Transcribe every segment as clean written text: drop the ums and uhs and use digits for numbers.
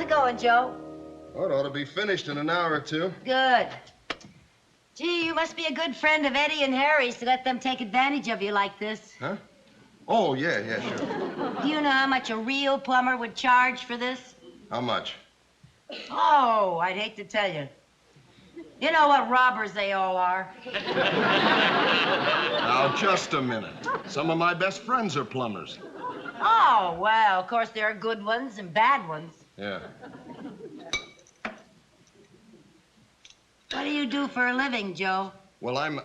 it going, Joe? Oh, it ought to be finished in an hour or two. Good. Gee, you must be a good friend of Eddie and Harry's to let them take advantage of you like this. Huh? Oh, yeah, sure. Do you know how much a real plumber would charge for this? How much? Oh, I'd hate to tell you. You know what robbers they all are. Now, just a minute. Some of my best friends are plumbers. Oh, well, of course there are good ones and bad ones. Yeah. What do you do for a living, Joe? Well, I'm... Well,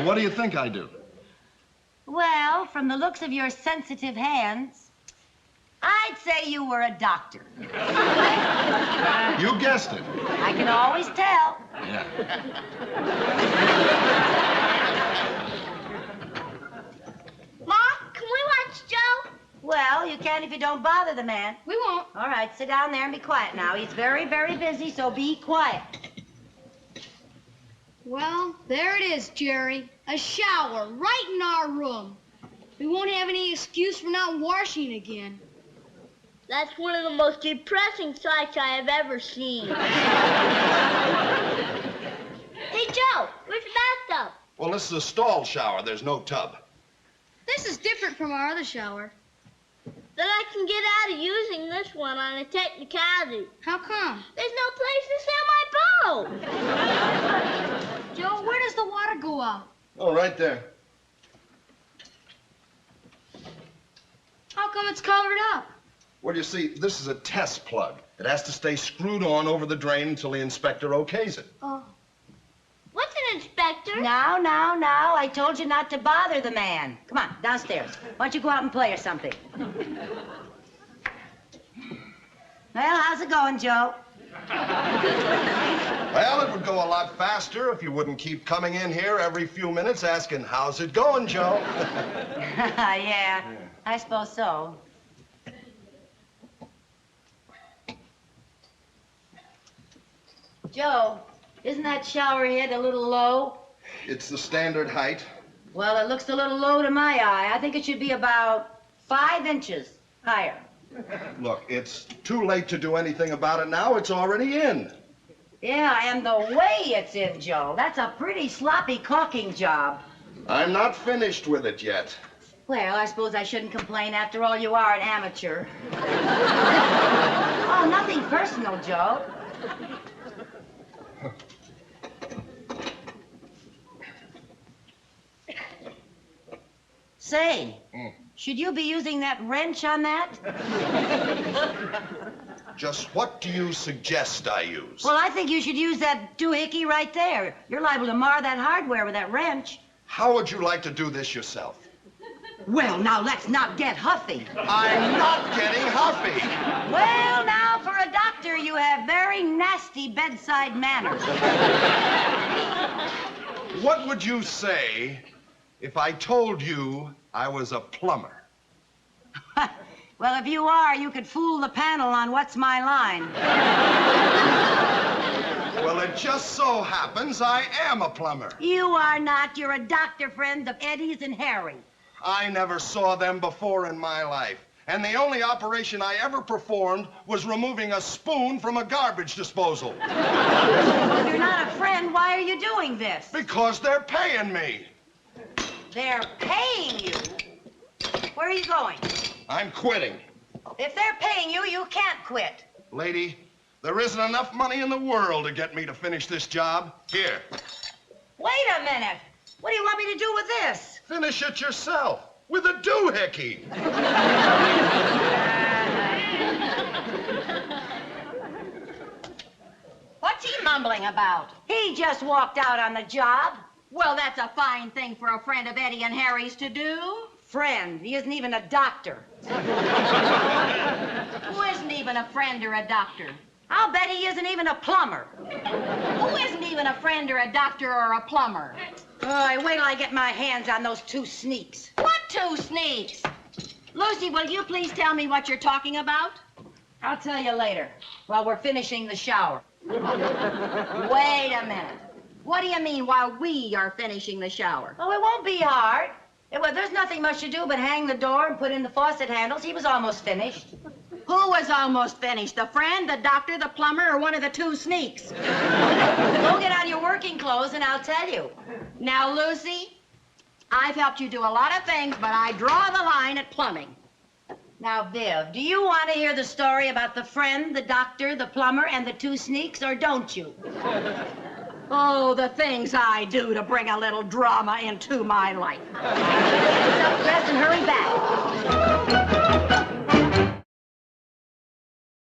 what do you think I do? Well, from the looks of your sensitive hands, I'd say you were a doctor. You guessed it. I can always tell. Yeah. Mom, can we watch Joe? Well, you can if you don't bother the man. We won't. All right, sit down there and be quiet now. He's very, very busy, so be quiet. Well, there it is, Jerry. A shower right in our room. We won't have any excuse for not washing again. That's one of the most depressing sights I have ever seen. Hey, Joe, where's the bathtub? Well, this is a stall shower. There's no tub. This is different from our other shower. Then I can get out of using this one on a technicality. How come? There's no place to sell my boat. Joe, where does the water go out? Oh, right there. How come it's covered up? Well, you see, this is a test plug. It has to stay screwed on over the drain until the inspector okays it. Oh. What's an inspector? Now, I told you not to bother the man. Come on, downstairs. Why don't you go out and play or something? Well, how's it going, Joe? Well, it would go a lot faster if you wouldn't keep coming in here every few minutes asking, how's it going, Joe? Yeah, I suppose so. Joe, isn't that shower head a little low? It's the standard height. Well, it looks a little low to my eye. I think it should be about 5 inches higher. Look, it's too late to do anything about it now. It's already in. Yeah, and the way it's in, Joe. That's a pretty sloppy caulking job. I'm not finished with it yet. Well, I suppose I shouldn't complain. After all, you are an amateur. Oh, nothing personal, Joe. Say, should you be using that wrench on that? Just what do you suggest I use? Well, I think you should use that doohickey right there. You're liable to mar that hardware with that wrench. How would you like to do this yourself? Well, now, let's not get huffy. I'm not getting huffy. Well, now, for a doctor, you have very nasty bedside manners. What would you say if I told you I was a plumber? Well, if you are, you could fool the panel on What's My Line. Well, it just so happens I am a plumber. You are not. You're a doctor friend of Eddie's and Harry. I never saw them before in my life. And the only operation I ever performed was removing a spoon from a garbage disposal. If you're not a friend, why are you doing this? Because they're paying me. They're paying you? Where are you going? I'm quitting. If they're paying you, you can't quit. Lady, there isn't enough money in the world to get me to finish this job. Here. Wait a minute. What do you want me to do with this? Finish it yourself with a doohickey. What's he mumbling about? He just walked out on the job. Well, that's a fine thing for a friend of Eddie and Harry's to do. Friend? He isn't even a doctor. Who isn't even a friend or a doctor? I'll bet he isn't even a plumber. Who isn't even a friend or a doctor or a plumber? Oh, wait till I get my hands on those 2 sneaks. What 2 sneaks? Lucy, will you please tell me what you're talking about? I'll tell you later, while we're finishing the shower. Wait a minute. What do you mean, while we are finishing the shower? Oh, it won't be hard. Well, there's nothing much to do but hang the door and put in the faucet handles. He was almost finished. Who was almost finished? The friend, the doctor, the plumber, or one of the two sneaks? Go get out your working clothes and I'll tell you. Now, Lucy, I've helped you do a lot of things, but I draw the line at plumbing. Now, Viv, do you want to hear the story about the friend, the doctor, the plumber, and the two sneaks, or don't you? Oh, the things I do to bring a little drama into my life. Get yourself dressed and hurry back.